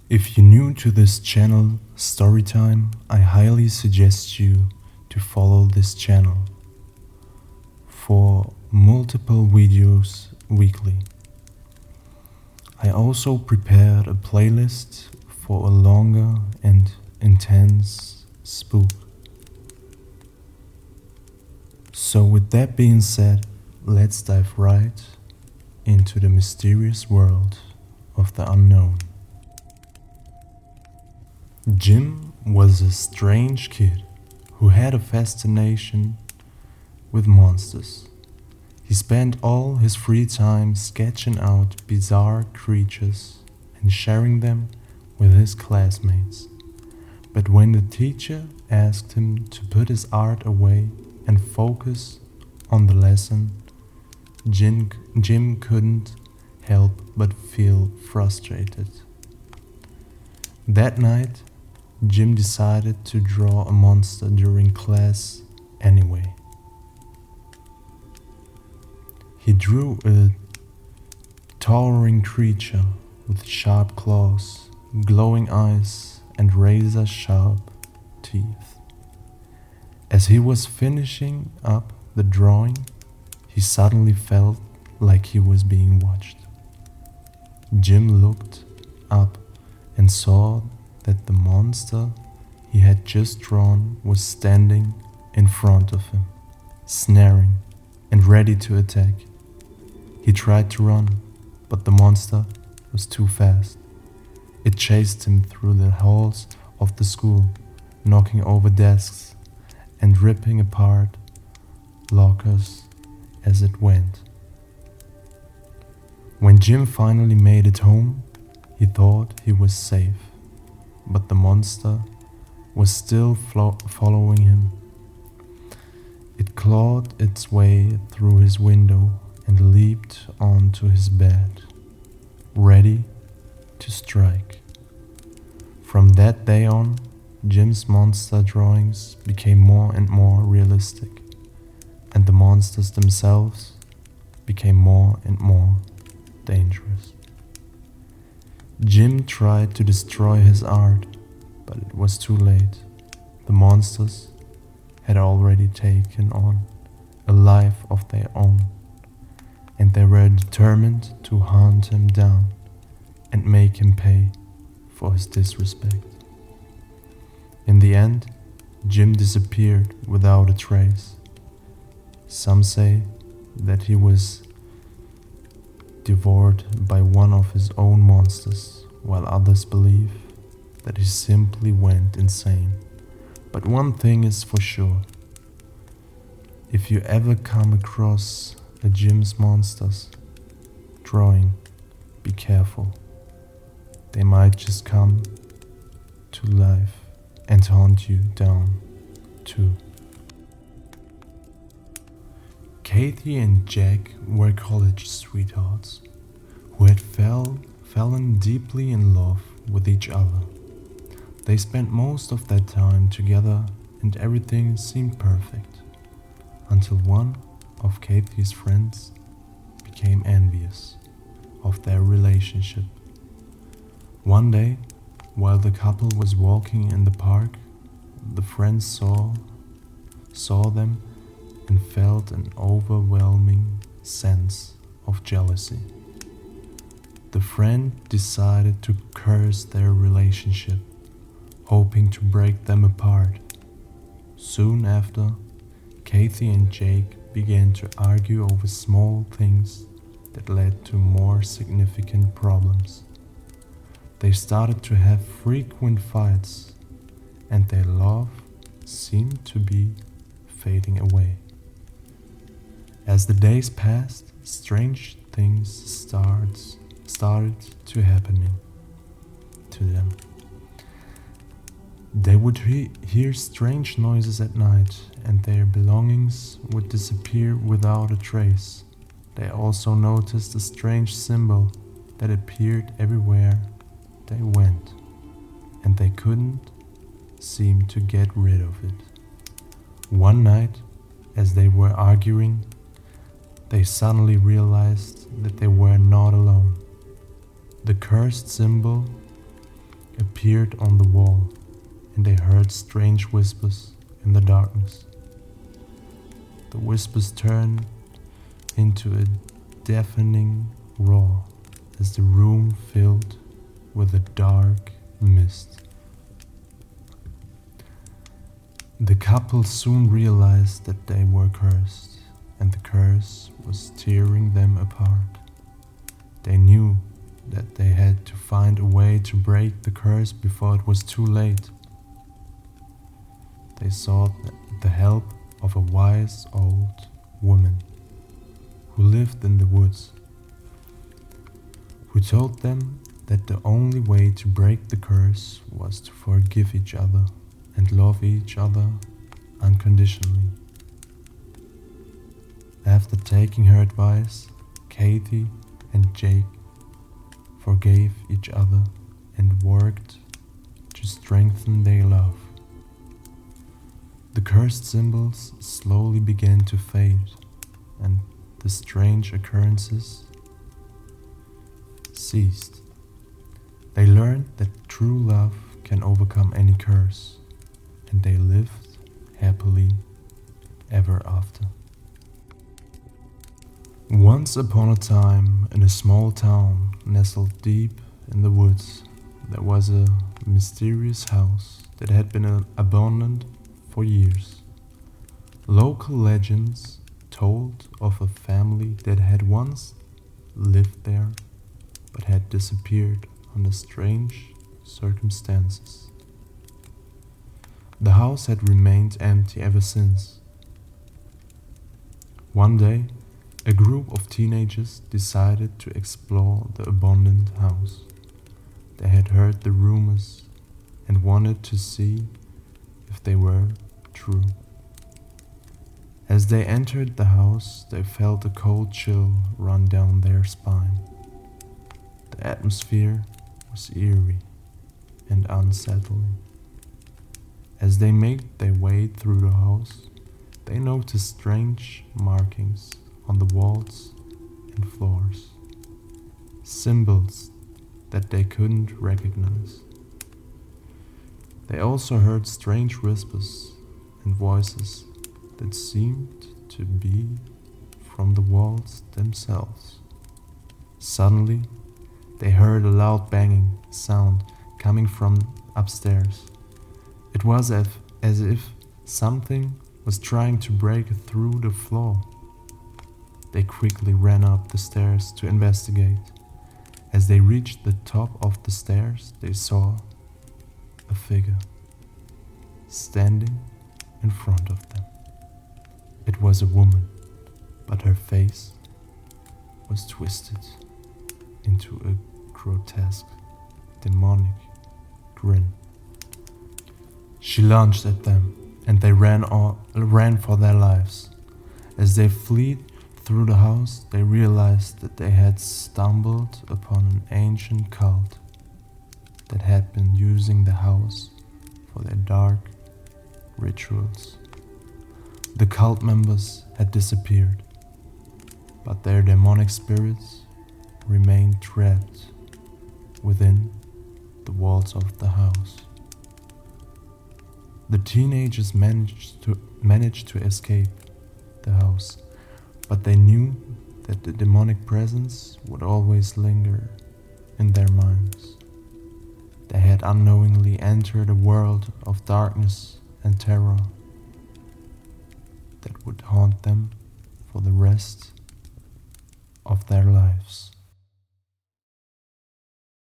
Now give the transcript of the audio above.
If you're new to this channel, Storytime, I highly suggest you to follow this channel for multiple videos weekly. I also prepared a playlist for a longer and intense spook. So with that being said, let's dive right into the mysterious world of the unknown. Jim was a strange kid who had a fascination with monsters. He spent all his free time sketching out bizarre creatures and sharing them with his classmates. But when the teacher asked him to put his art away and focus on the lesson, Jim couldn't help but feel frustrated. That night, Jim decided to draw a monster during class anyway. He drew a towering creature with sharp claws, glowing eyes, and razor-sharp teeth. As he was finishing up the drawing, he suddenly felt like he was being watched. Jim looked up and saw that the monster he had just drawn was standing in front of him, snaring and ready to attack. He tried to run, but the monster was too fast. It chased him through the halls of the school, knocking over desks and ripping apart lockers as it went. When Jim finally made it home, he thought he was safe, but the monster was still following him. It clawed its way through his window and leaped onto his bed, ready to strike. From that day on, Jim's monster drawings became more and more realistic, and the monsters themselves became more and more dangerous. Jim tried to destroy his art, but it was too late. The monsters had already taken on a life of their own, and they were determined to hunt him down and make him pay for his disrespect. In the end, Jim disappeared without a trace. Some say that he was devoured by one of his own monsters, while others believe that he simply went insane. But one thing is for sure: if you ever come across a Jim's monsters drawing, be careful. They might just come to life and hunt you down too. Kathy and Jack were college sweethearts who had fallen deeply in love with each other. They spent most of their time together and everything seemed perfect, until one of Kathy's friends became envious of their relationship. One day, while the couple was walking in the park, the friend saw them and felt an overwhelming sense of jealousy. The friend decided to curse their relationship, hoping to break them apart. Soon after, Kathy and Jake began to argue over small things that led to more significant problems. They started to have frequent fights, and their love seemed to be fading away. As the days passed, strange things started to happen to them. They would hear strange noises at night, and their belongings would disappear without a trace. They also noticed a strange symbol that appeared everywhere they went, and they couldn't seem to get rid of it. One night, as they were arguing, they suddenly realized that they were not alone. The cursed symbol appeared on the wall, and they heard strange whispers in the darkness. The whispers turned into a deafening roar as the room filled with a dark mist. The couple soon realized that they were cursed, and the curse was tearing them apart. They knew that they had to find a way to break the curse before it was too late. They sought the help of a wise old woman who lived in the woods, who told them that the only way to break the curse was to forgive each other and love each other unconditionally. After taking her advice, Kathy and Jake forgave each other and worked to strengthen their love. The cursed symbols slowly began to fade, and the strange occurrences ceased. They learned that true love can overcome any curse, and they lived happily ever after. Once upon a time, in a small town nestled deep in the woods, there was a mysterious house that had been abandoned for years. Local legends told of a family that had once lived there but had disappeared under strange circumstances. The house had remained empty ever since. One day, a group of teenagers decided to explore the abandoned house. They had heard the rumors and wanted to see if they were true. As they entered the house, they felt a cold chill run down their spine. The atmosphere was eerie and unsettling. As they made their way through the house, they noticed strange markings on the walls and floors, symbols that they couldn't recognize. They also heard strange whispers and voices that seemed to be from the walls themselves. Suddenly, they heard a loud banging sound coming from upstairs. It was as if something was trying to break through the floor. They quickly ran up the stairs to investigate. As they reached the top of the stairs, they saw a figure standing in front of them. It was a woman, but her face was twisted into a grotesque, demonic grin. She lunged at them, and they ran for their lives. As they fled through the house, they realized that they had stumbled upon an ancient cult that had been using the house for their dark rituals. The cult members had disappeared, but their demonic spirits remained trapped within the walls of the house. The teenagers managed to escape the house, but they knew that the demonic presence would always linger in their minds. They had unknowingly entered a world of darkness and terror that would haunt them for the rest of their lives.